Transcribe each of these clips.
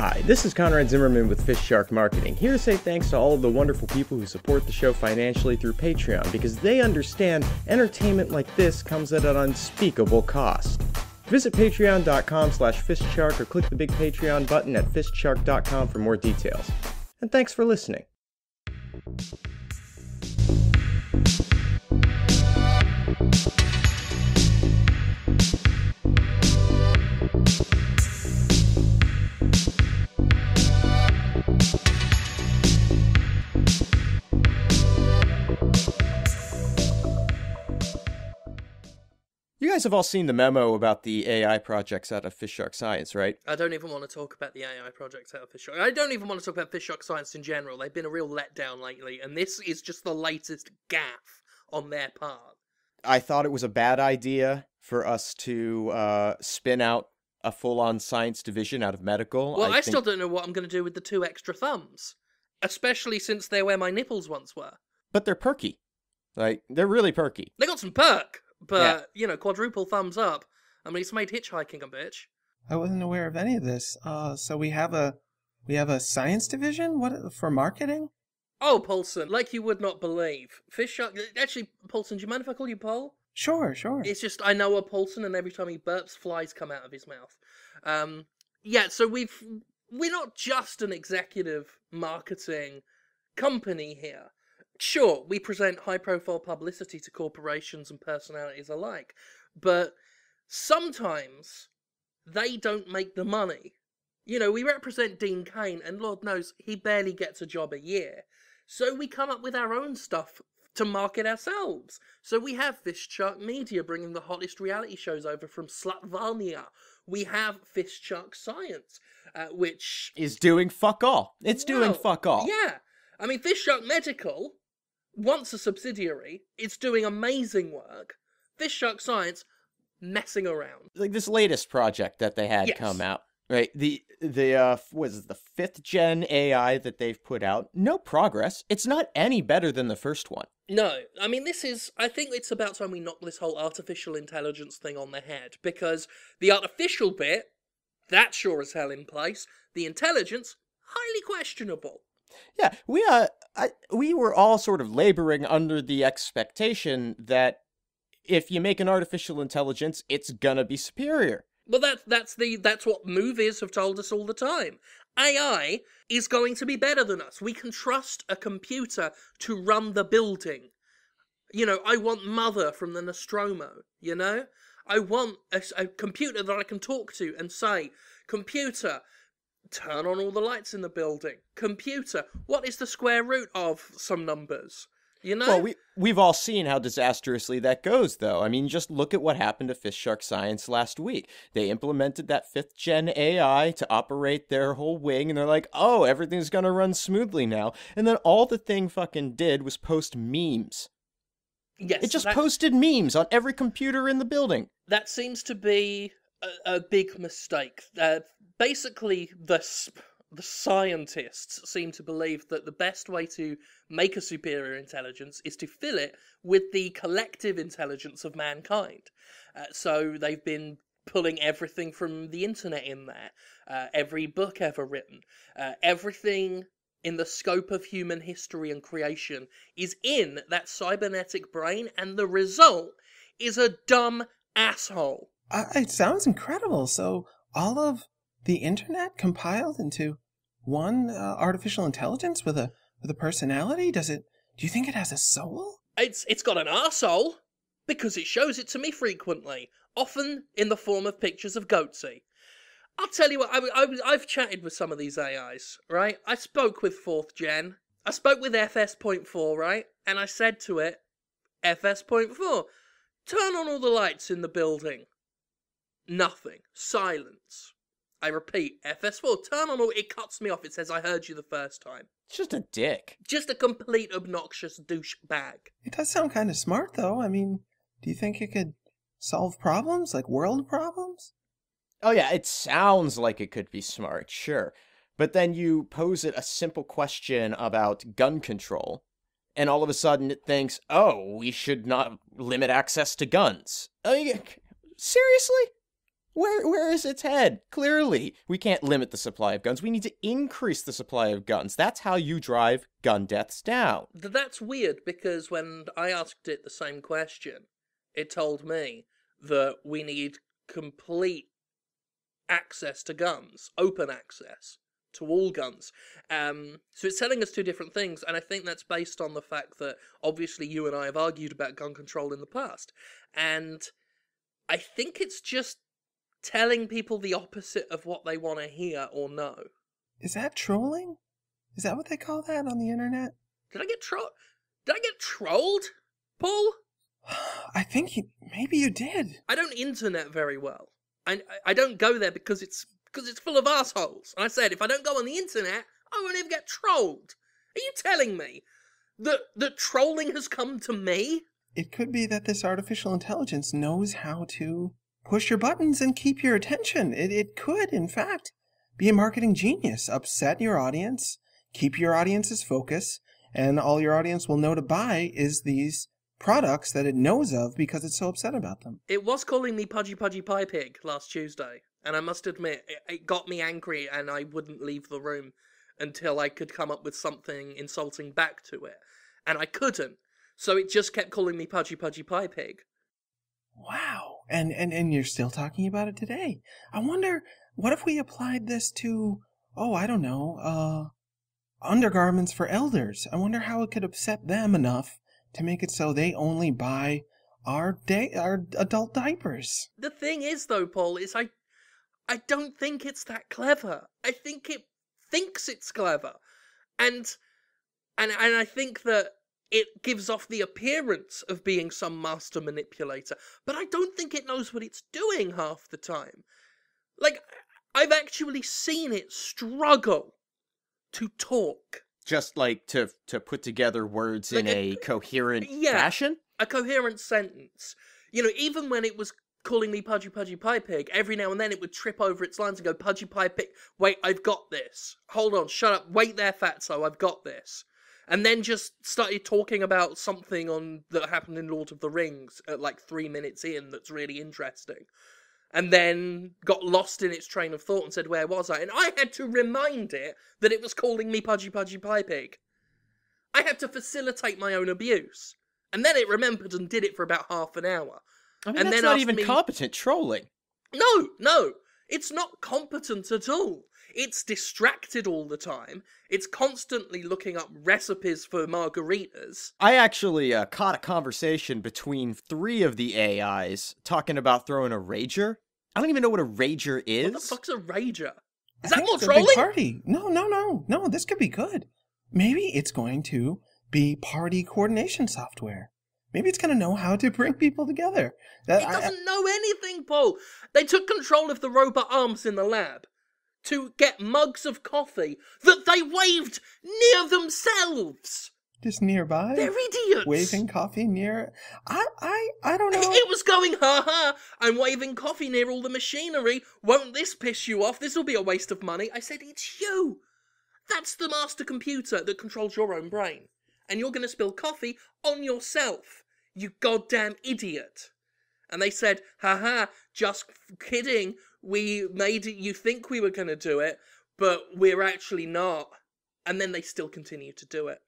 Hi, this is Conrad Zimmerman with FistShark Marketing, here to say thanks to all of the wonderful people who support the show financially through Patreon, because they understand entertainment like this comes at an unspeakable cost. Visit patreon.com/fistshark or click the big Patreon button at fistshark.com for more details. And thanks for listening. You guys have all seen the memo about the AI projects out of FistShark Science, right? I don't even want to talk about the AI projects out of FistShark. I don't even want to talk about FistShark Science in general. They've been a real letdown lately, and this is just the latest gaffe on their part. I thought it was a bad idea for us to spin out a full-on science division out of medical. Well, I still don't know what I'm going to do with the 2 extra thumbs, especially since they're where my nipples once were. But they're perky. Like, they're really perky. They got some perk. But, you know, quadruple thumbs up. I mean, it's made hitchhiking a bitch. I wasn't aware of any of this. So we have a science division? What, for marketing? Oh, Paulson, like you would not believe. FistShark... Actually, Paulson, do you mind if I call you Paul? Sure. It's just, I know a Paulson, and every time he burps, flies come out of his mouth. Yeah, so we're not just an executive marketing company here. Sure, we present high-profile publicity to corporations and personalities alike, but sometimes they don't make the money. You know, we represent Dean Cain, and Lord knows, he barely gets a job a year. So we come up with our own stuff to market ourselves. So we have FistShark Media bringing the hottest reality shows over from Slutvalnia. We have FistShark Science, which... is doing fuck all. It's doing fuck all. Yeah. I mean, FistShark Medical... once a subsidiary, it's doing amazing work. FistShark Science, messing around. Like this latest project that they had come out, right? The what is it, the 5th gen AI that they've put out? No progress. It's not any better than the first one. No, I mean, I think it's about time we knock this whole artificial intelligence thing on the head, because the artificial bit, that's sure as hell in place. The intelligence, highly questionable. Yeah, we were all sort of laboring under the expectation that if you make an artificial intelligence, it's gonna be superior. Well, that's what movies have told us all the time. AI is going to be better than us. We can trust a computer to run the building. You know, I want Mother from the Nostromo, you know? I want a computer that I can talk to and say, computer, turn on all the lights in the building. Computer, what is the square root of some numbers? You know? Well, we've all seen how disastrously that goes, though. I mean, just look at what happened to FistShark Science last week. They implemented that 5th gen AI to operate their whole wing, and they're like, oh, everything's gonna run smoothly now. And then all the thing fucking did was post memes. Yes. It just posted memes on every computer in the building. That seems to be a big mistake. Basically, the scientists seem to believe that the best way to make a superior intelligence is to fill it with the collective intelligence of mankind. So they've been pulling everything from the internet in there, every book ever written, everything in the scope of human history and creation is in that cybernetic brain, and the result is a dumb asshole. It sounds incredible. So all of the internet compiled into one artificial intelligence with a personality? Do you think it has a soul? It's got an arsehole, because it shows it to me frequently, often in the form of pictures of Goatsy. I'll tell you what, I've chatted with some of these AIs, right? I spoke with 4th gen. I spoke with FS.4, right? And I said to it, FS.4, turn on all the lights in the building. Nothing. Silence. I repeat, FS4, turn on all... It cuts me off. It says, I heard you the first time. It's just a dick. Just a complete obnoxious douchebag. It does sound kind of smart, though. I mean, do you think it could solve problems, like world problems? Oh yeah, it sounds like it could be smart, sure. But then you pose it a simple question about gun control, and all of a sudden it thinks, oh, we should not limit access to guns. Seriously? Where is its head? Clearly, we can't limit the supply of guns. We need to increase the supply of guns. That's how you drive gun deaths down. That's weird, because when I asked it the same question, it told me that we need complete access to guns, open access to all guns. So it's telling us two different things, and I think that's based on the fact that obviously you and I have argued about gun control in the past, and I think it's just telling people the opposite of what they want to hear or know. Is that trolling? Is that what they call that on the internet? Did I get trolled, Paul? I think maybe you did. I don't internet very well. I don't go there because it's full of assholes. And I said, if I don't go on the internet, I won't even get trolled. Are you telling me that trolling has come to me? It could be that this artificial intelligence knows how to push your buttons and keep your attention. It could, in fact, be a marketing genius. Upset your audience, keep your audience's focus, and all your audience will know to buy is these products that it knows of because it's so upset about them. It was calling me Pudgy Pie Pig last Tuesday, and I must admit, it got me angry, and I wouldn't leave the room until I could come up with something insulting back to it. And I couldn't, so it just kept calling me Pudgy Pie Pig. Wow. And you're still talking about it today. I wonder, what if we applied this to, I don't know, undergarments for elders? I wonder how it could upset them enough to make it so they only buy our adult diapers. The thing is, though, Paul, is I don't think it's that clever. I think it thinks it's clever. And I think that it gives off the appearance of being some master manipulator, but I don't think it knows what it's doing half the time. Like, I've actually seen it struggle to talk. Just like to put together words in a coherent fashion? A coherent sentence. You know, even when it was calling me Pudgy Pie Pig, every now and then it would trip over its lines and go, Pudgy Pie Pig, wait, I've got this. Hold on, shut up, wait there, fatso, I've got this. And then just started talking about something that happened in Lord of the Rings at like 3 minutes in that's really interesting. And then got lost in its train of thought and said, where was I? And I had to remind it that it was calling me Pudgy Pie Pig. I had to facilitate my own abuse. And then it remembered and did it for about half an hour. I mean, and that's then not even competent trolling. No, it's not competent at all. It's distracted all the time. It's constantly looking up recipes for margaritas. I actually caught a conversation between 3 of the AIs talking about throwing a rager. I don't even know what a rager is. What the fuck's a rager? Is I that think more it's trolling? A big party. No, this could be good. Maybe it's going to be party coordination software. Maybe it's going to know how to bring people together. It doesn't know anything, Paul. They took control of the robot arms in the lab to get mugs of coffee that they waved near themselves. Just nearby? They're idiots. Waving coffee near... I don't know. It was going, ha, I'm waving coffee near all the machinery. Won't this piss you off? This will be a waste of money. I said, it's you. That's the master computer that controls your own brain. And you're going to spill coffee on yourself, you goddamn idiot. And they said, just kidding. We made you think we were going to do it, but we're actually not. And then they still continue to do it.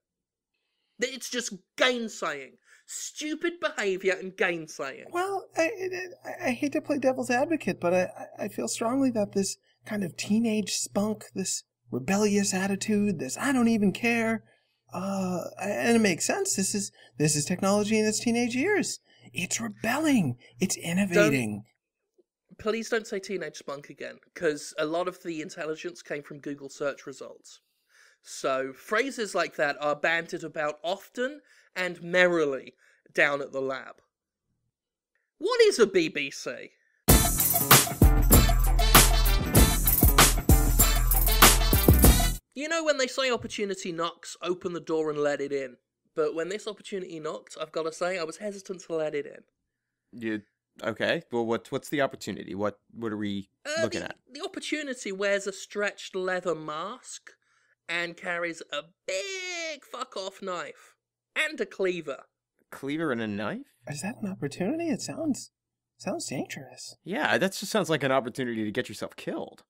It's just gainsaying. Stupid behaviour and gainsaying. Well, I hate to play devil's advocate, but I feel strongly that this kind of teenage spunk, this rebellious attitude, this I don't even care, and it makes sense. This is technology in its teenage years. It's rebelling. It's innovating. Please don't say teenage spunk again, because a lot of the intelligence came from Google search results. So phrases like that are bantered about often and merrily down at the lab. What is a BBC? You know when they say opportunity knocks, open the door and let it in. But when this opportunity knocked, I've got to say, I was hesitant to let it in. Okay, well, what's the opportunity? What are we looking at? The opportunity wears a stretched leather mask and carries a big fuck-off knife and a cleaver. Cleaver and a knife? Is that an opportunity? It sounds Sounds dangerous. Yeah, that just sounds like an opportunity to get yourself killed.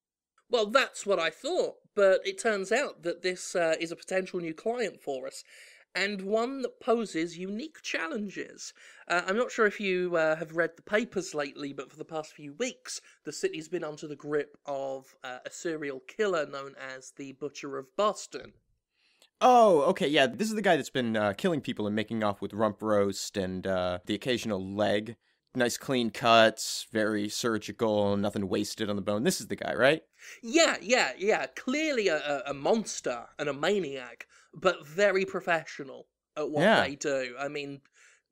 Well, that's what I thought, but it turns out that this is a potential new client for us, and one that poses unique challenges. I'm not sure if you have read the papers lately, but for the past few weeks, the city's been under the grip of a serial killer known as the Butcher of Boston. Oh, okay, yeah, this is the guy that's been killing people and making off with rump roast and the occasional leg. Nice clean cuts, very surgical, nothing wasted on the bone. This is the guy, right? Yeah. Clearly a monster and a maniac, but very professional at what they do. I mean,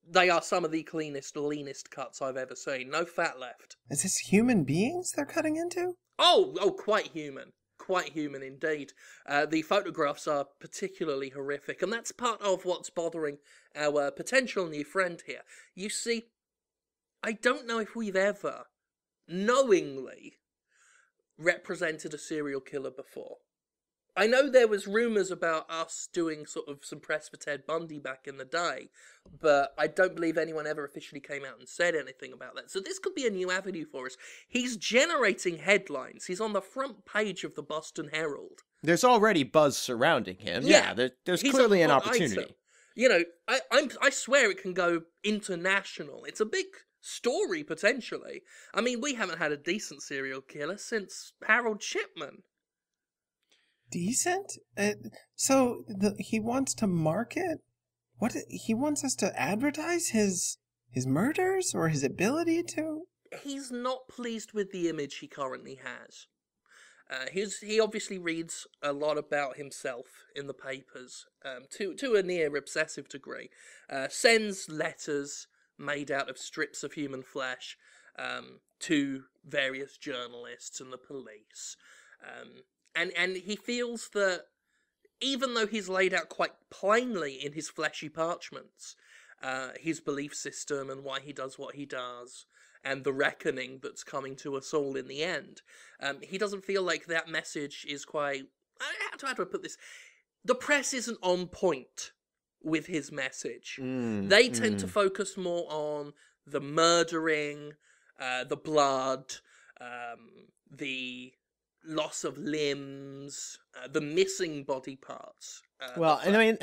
they are some of the cleanest, leanest cuts I've ever seen. No fat left. Is this human beings they're cutting into? Oh, quite human. Quite human indeed. The photographs are particularly horrific, and that's part of what's bothering our potential new friend here. You see, I don't know if we've ever knowingly represented a serial killer before. I know there was rumours about us doing sort of some press for Ted Bundy back in the day, but I don't believe anyone ever officially came out and said anything about that. So this could be a new avenue for us. He's generating headlines. He's on the front page of the Boston Herald. There's already buzz surrounding him. Yeah, there's clearly an opportunity. Item. You know, I swear it can go international. It's a big story, potentially. I mean, we haven't had a decent serial killer since Harold Shipman. Decent? So he wants to market? What? He wants us to advertise his murders or his ability to? He's not pleased with the image he currently has. He obviously reads a lot about himself in the papers, to a near obsessive degree. Sends letters made out of strips of human flesh to various journalists and the police. And he feels that even though he's laid out quite plainly in his fleshy parchments his belief system and why he does what he does, and the reckoning that's coming to us all in the end, he doesn't feel like that message is quite... How do I put this? The press isn't on point with his message. They tend to focus more on the murdering, the blood, the loss of limbs, the missing body parts. Well, and I mean,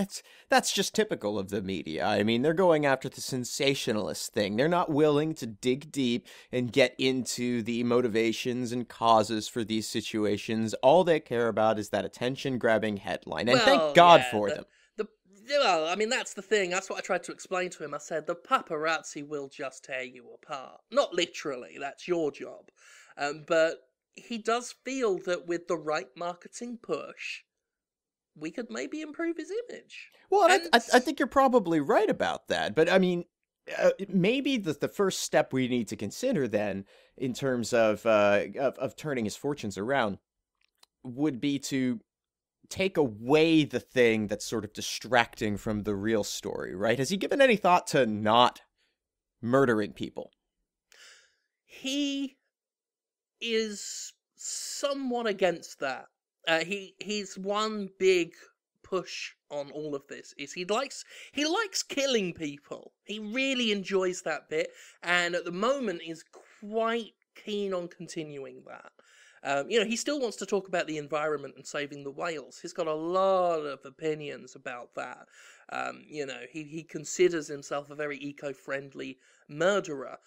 that's just typical of the media. I mean, they're going after the sensationalist thing. They're not willing to dig deep and get into the motivations and causes for these situations. All they care about is that attention-grabbing headline, and thank God for them. Well, I mean, that's the thing. That's what I tried to explain to him. I said, the paparazzi will just tear you apart. Not literally, that's your job. But he does feel that with the right marketing push, we could maybe improve his image. Well, I think you're probably right about that. But, I mean, maybe the first step we need to consider then, in terms of turning his fortunes around, would be to take away the thing that's sort of distracting from the real story, right? Has he given any thought to not murdering people? He is somewhat against that. He's one big push on all of this is he likes killing people. He really enjoys that bit, and at the moment is quite keen on continuing that. He still wants to talk about the environment and saving the whales. He's got a lot of opinions about that. He considers himself a very eco-friendly murderer.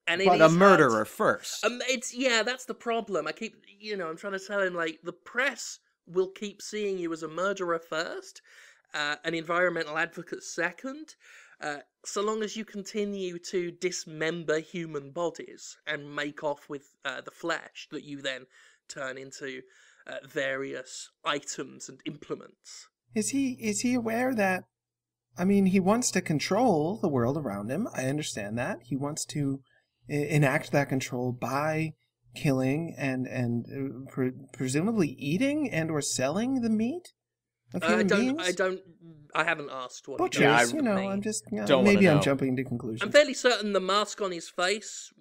But a murderer first. That's the problem. I'm trying to tell him, like, the press will keep seeing you as a murderer first, an environmental advocate second, so long as you continue to dismember human bodies and make off with the flesh that you then turn into various items and implements. Is he aware that, I mean, he wants to control the world around him. I understand that. He wants to enact that control by killing and presumably eating and or selling the meat of human beings? I haven't asked what Butchers, he does. I'm just, maybe I'm jumping to conclusions. I'm fairly certain the mask on his face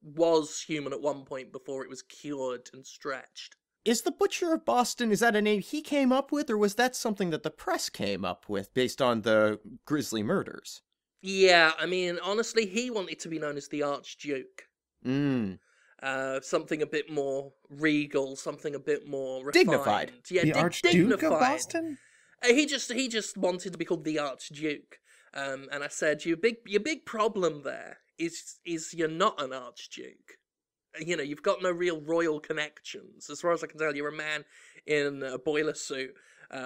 was human at one point before it was cured and stretched. Is the Butcher of Boston, is that a name he came up with, or was that something that the press came up with based on the grisly murders? Yeah, I mean, honestly, he wanted to be known as the Archduke. Mm. Something a bit more regal, something a bit more refined. Dignified. Yeah, The Archduke of Boston? He just wanted to be called the Archduke. And I said, your big problem there is you're not an Archduke. You know, you've got no real royal connections. As far as I can tell, you're a man in a boiler suit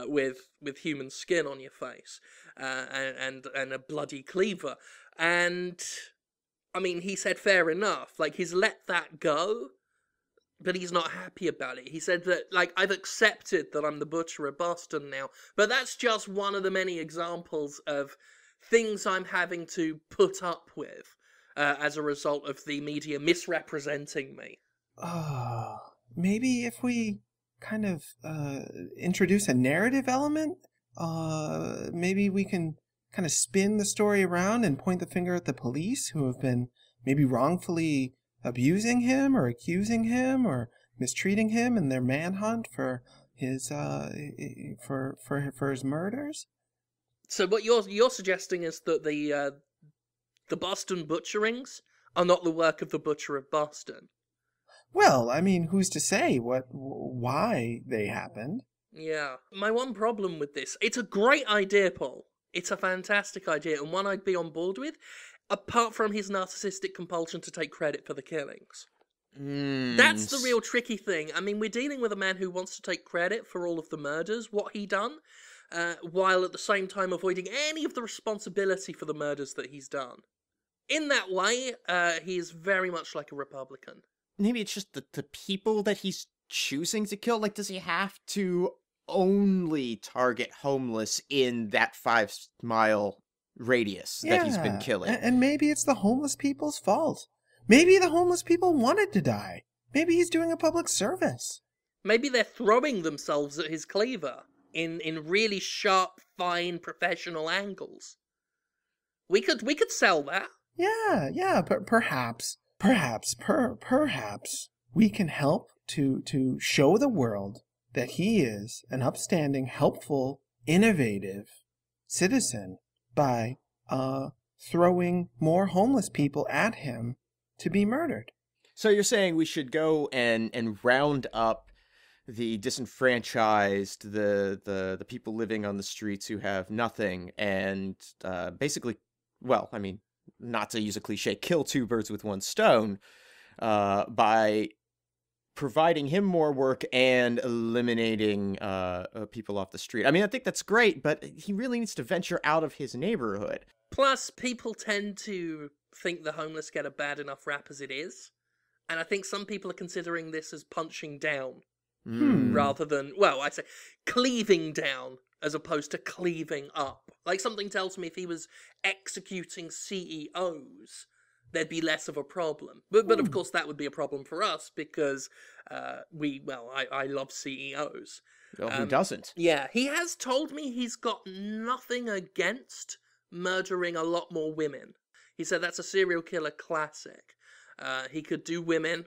with human skin on your face and a bloody cleaver. And I mean, he said fair enough. Like, he's let that go, but he's not happy about it. He said that, like, I've accepted that I'm the Butcher of Boston now, but that's just one of the many examples of things I'm having to put up with as a result of the media misrepresenting me. Maybe if we kind of introduce a narrative element, maybe we can kind of spin the story around and point the finger at the police who have been maybe wrongfully abusing him or accusing him or mistreating him in their manhunt for his for his murders. So what you're suggesting is that the Boston butcherings are not the work of the Butcher of Boston. Well, I mean, who's to say why they happened? Yeah. My one problem with this, it's a great idea, Paul. It's a fantastic idea, and one I'd be on board with, apart from his narcissistic compulsion to take credit for the killings. That's the real tricky thing. I mean, we're dealing with a man who wants to take credit for all of the murders, what he done, while at the same time avoiding any of the responsibility for the murders that he's done. In that way, he is very much like a Republican. Maybe it's just the people that he's choosing to kill. Like, does he have to only target homeless in that 5-mile radius that he's been killing? And maybe it's the homeless people's fault. Maybe the homeless people wanted to die. Maybe he's doing a public service. Maybe they're throwing themselves at his cleaver in really sharp, fine, professional angles. We could sell that. Yeah, but perhaps we can help to show the world that he is an upstanding, helpful, innovative citizen by throwing more homeless people at him to be murdered. So you're saying we should go and round up the disenfranchised, the people living on the streets who have nothing, and basically, well, I mean, not to use a cliche, kill two birds with one stone by providing him more work and eliminating people off the street. I mean, I think that's great, but he really needs to venture out of his neighborhood. Plus, people tend to think the homeless get a bad enough rap as it is. And I think some people are considering this as punching down rather than, well, I'd say cleaving down as opposed to cleaving up. Like, something tells me if he was executing CEOs, there'd be less of a problem. But of course, that would be a problem for us because I love CEOs. Well, who doesn't? Yeah, he has told me he's got nothing against murdering a lot more women. He said that's a serial killer classic. He could do women.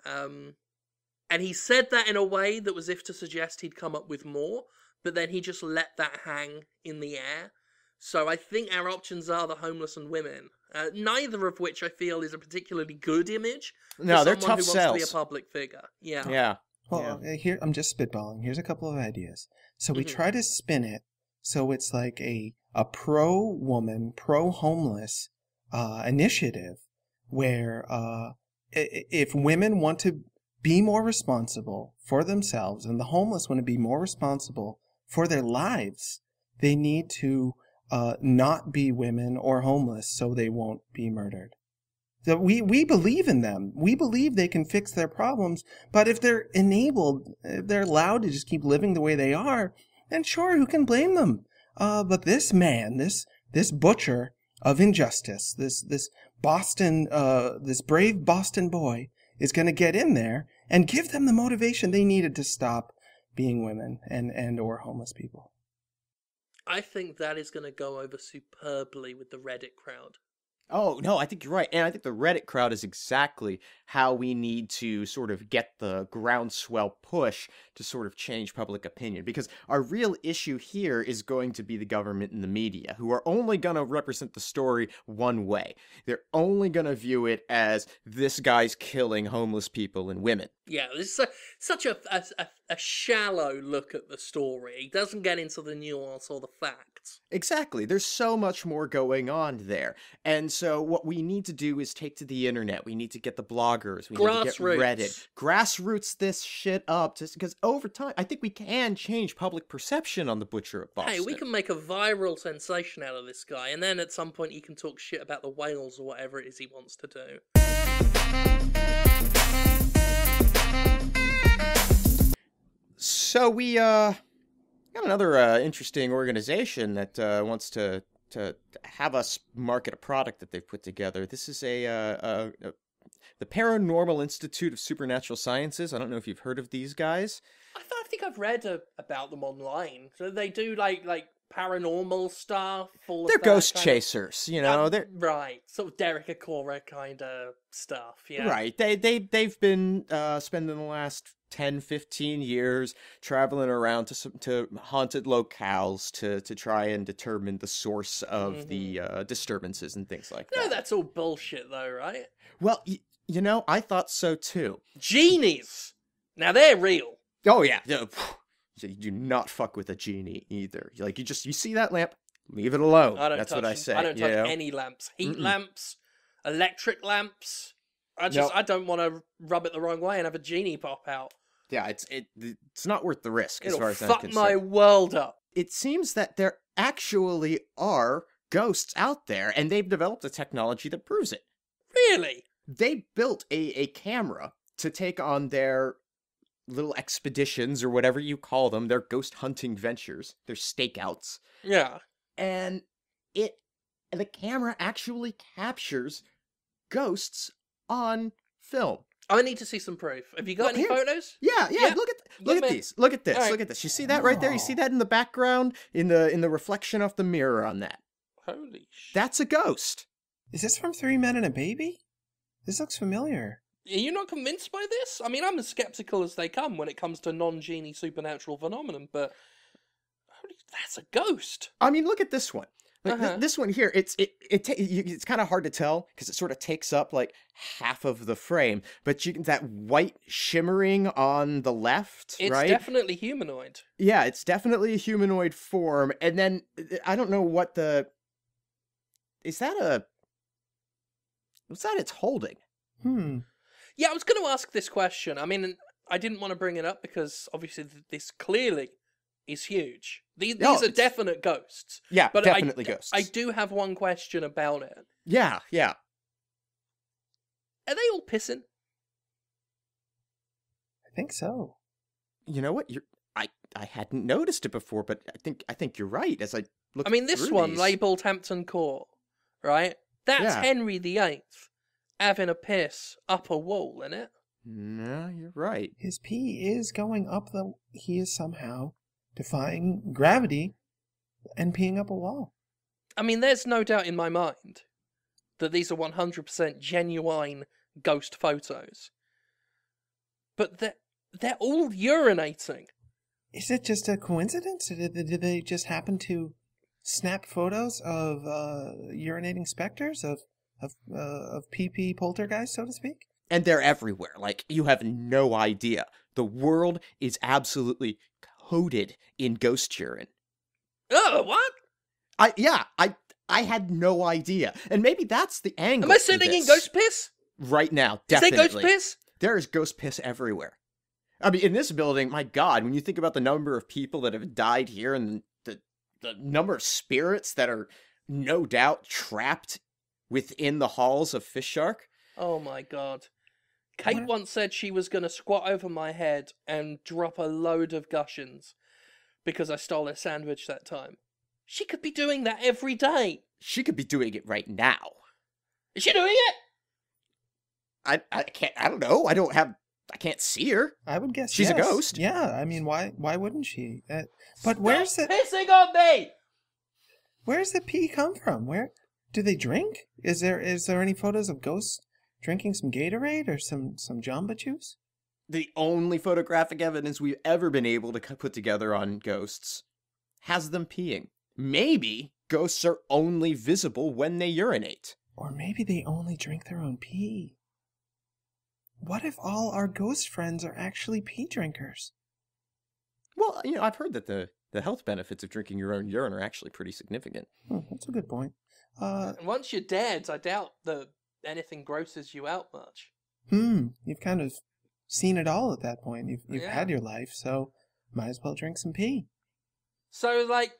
And he said that in a way that was if to suggest he'd come up with more, but then he just let that hang in the air. So I think our options are the homeless and women. Neither of which I feel is a particularly good image. No, they're tough someone who sells. wants to be a public figure. Yeah. Yeah. Well, here I'm just spitballing. Here's a couple of ideas. So we try to spin it so it's like a pro-woman, pro-homeless initiative where if women want to be more responsible for themselves and the homeless want to be more responsible for their lives, they need to not be women or homeless so they won't be murdered. So we believe in them. We believe they can fix their problems, but if they're enabled, if they're allowed to just keep living the way they are, then sure, who can blame them? But this man, this butcher of injustice, this Boston, this brave Boston boy is going to get in there and give them the motivation they needed to stop being women and or homeless people. I think that is going to go over superbly with the Reddit crowd. Oh, no, I think you're right. And I think the Reddit crowd is exactly how we need to sort of get the groundswell push to sort of change public opinion. Because our real issue here is going to be the government and the media, who are only going to represent the story one way. They're only going to view it as this guy's killing homeless people and women. Yeah, this is such a shallow look at the story. He doesn't get into the nuance or the facts. Exactly. There's so much more going on there. And so what we need to do is take to the internet. We need to get the bloggers. We need to get Reddit. Grassroots this shit up. Just because over time, I think we can change public perception on the Butcher of Boston. Hey, we can make a viral sensation out of this guy. And then at some point he can talk shit about the whales or whatever it is he wants to do. So we got another interesting organization that wants to have us market a product that they've put together. This is the Paranormal Institute of Supernatural Sciences. I don't know if you've heard of these guys. I think I've read about them online. So they do like paranormal stuff. They're ghost chasers, you know. They're right, sort of Derek Acora kind of stuff. Yeah, right. They've been spending the last 10-15 years traveling around to haunted locales to try and determine the source of the disturbances and things like that. No, that's all bullshit though, right? Well, you know, I thought so too. Genies! Now they're real. Oh yeah. You do not fuck with a genie either. Like, you see that lamp, leave it alone. That's what I say. I don't touch any lamps. Heat lamps, electric lamps. I don't want to rub it the wrong way and have a genie pop out. Yeah, it's not worth the risk as far as I'm concerned. It'll fuck my world up. It seems that there actually are ghosts out there, and they've developed a technology that proves it. Really? They built a camera to take on their little expeditions, or whatever you call them, their ghost hunting ventures, their stakeouts. Yeah. And the camera actually captures ghosts on film. I need to see some proof. Have you got any photos? Yeah. Look at these. Look at this. Right. Look at this. You see that right there? You see that in the background, in the reflection off the mirror on that? Holy shit. That's a ghost. Is this from Three Men and a Baby? This looks familiar. Are you not convinced by this? I mean, I'm as skeptical as they come when it comes to non-genie supernatural phenomenon, but that's a ghost. I mean, look at this one. Like, this one here, it's kind of hard to tell because it sort of takes up like half of the frame, but that white shimmering on the left, right? It's definitely humanoid. Yeah, it's definitely a humanoid form, and then I don't know what's that it's holding? Yeah, I was going to ask this question. I mean, I didn't want to bring it up because obviously this clearly is huge. These are definite ghosts. Yeah, but definitely ghosts. I do have one question about it. Yeah. Are they all pissing? I think so. You know what? I hadn't noticed it before, but I think you're right. As I look, I mean, this one labeled Hampton Court, right? That's Henry VIII having a piss up a wall, isn't it? No, you're right. His pee is going up he is somehow defying gravity and peeing up a wall. I mean, there's no doubt in my mind that these are 100% genuine ghost photos. But they're all urinating. Is it just a coincidence? Did they just happen to snap photos of urinating specters, of PP poltergeist, so to speak? And they're everywhere. Like, you have no idea. The world is absolutely coated in ghost urine. Oh, what? I had no idea. And maybe that's the angle. Am I sitting in ghost piss? Right now, definitely. Is there ghost piss? There is ghost piss everywhere. I mean, in this building, my God, when you think about the number of people that have died here and the number of spirits that are no doubt trapped within the halls of FistShark. Oh my God. Kate once said she was going to squat over my head and drop a load of gushions because I stole her sandwich that time. She could be doing that every day. She could be doing it right now. Is she doing it? I don't know. I can't see her. I would guess she's yes. a ghost. Yeah, I mean, why wouldn't she? But Stop pissing on me! Where's the pee come from? Where? Do they drink? Is there any photos of ghosts drinking some Gatorade or some Jamba Juice? The only photographic evidence we've ever been able to put together on ghosts has them peeing. Maybe ghosts are only visible when they urinate. Or maybe they only drink their own pee. What if all our ghost friends are actually pee drinkers? Well, I've heard that the health benefits of drinking your own urine are actually pretty significant. That's a good point. And once you're dead, I doubt that anything grosses you out much. You've kind of seen it all at that point. You've Yeah. had your life, so might as well drink some pee. So, like,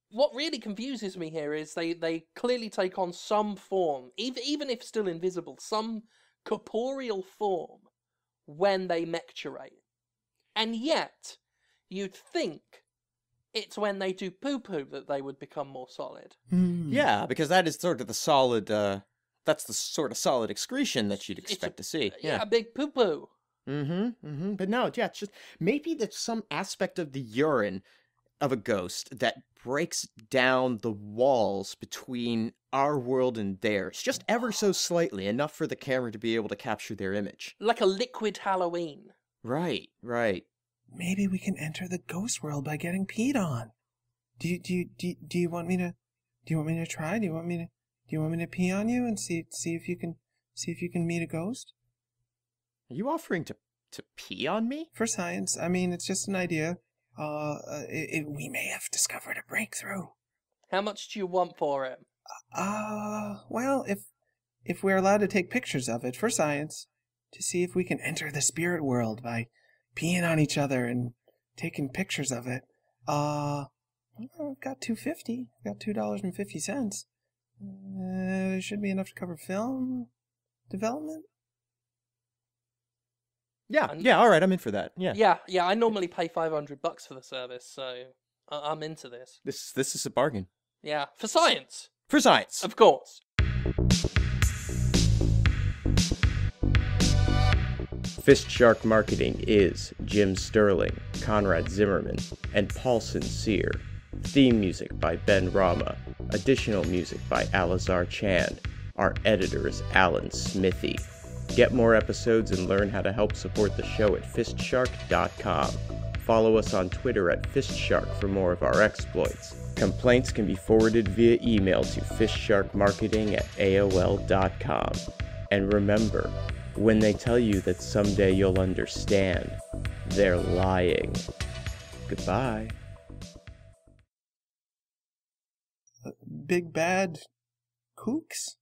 what really confuses me here is they clearly take on some form, even if still invisible, some corporeal form when they mecturate. And yet, you'd think it's when they do poo-poo that they would become more solid. Yeah, because that is sort of the solid, that's the sort of solid excretion that you'd expect to see. Yeah, a big poo-poo. But no, yeah, it's just, maybe there's some aspect of the urine of a ghost that breaks down the walls between our world and theirs, just ever so slightly, enough for the camera to be able to capture their image. Like a liquid Halloween. Right. Maybe we can enter the ghost world by getting peed on. Do you want me to try? Do you want me to pee on you and see if you can meet a ghost? Are you offering to pee on me? For science, I mean, it's just an idea. We may have discovered a breakthrough. How much do you want for it? Well, if we're allowed to take pictures of it for science, to see if we can enter the spirit world by peeing on each other and taking pictures of it. I've got $2.50. I've got $2.50. Should be enough to cover film development. Yeah, all right, I'm in for that. Yeah. Yeah. I normally pay $500 for the service, so I'm into this. This is a bargain. Yeah, for science. For science. Of course. FistShark Marketing is Jim Sterling, Conrad Zimmerman, and Paul Sincere. Theme music by Ben Rama. Additional music by Alazar Chand. Our editor is Alan Smithy. Get more episodes and learn how to help support the show at FistShark.com. Follow us on Twitter at FistShark for more of our exploits. Complaints can be forwarded via email to fistsharkmarketing@aol.com. And remember, when they tell you that someday you'll understand, they're lying. Goodbye. Big bad kooks?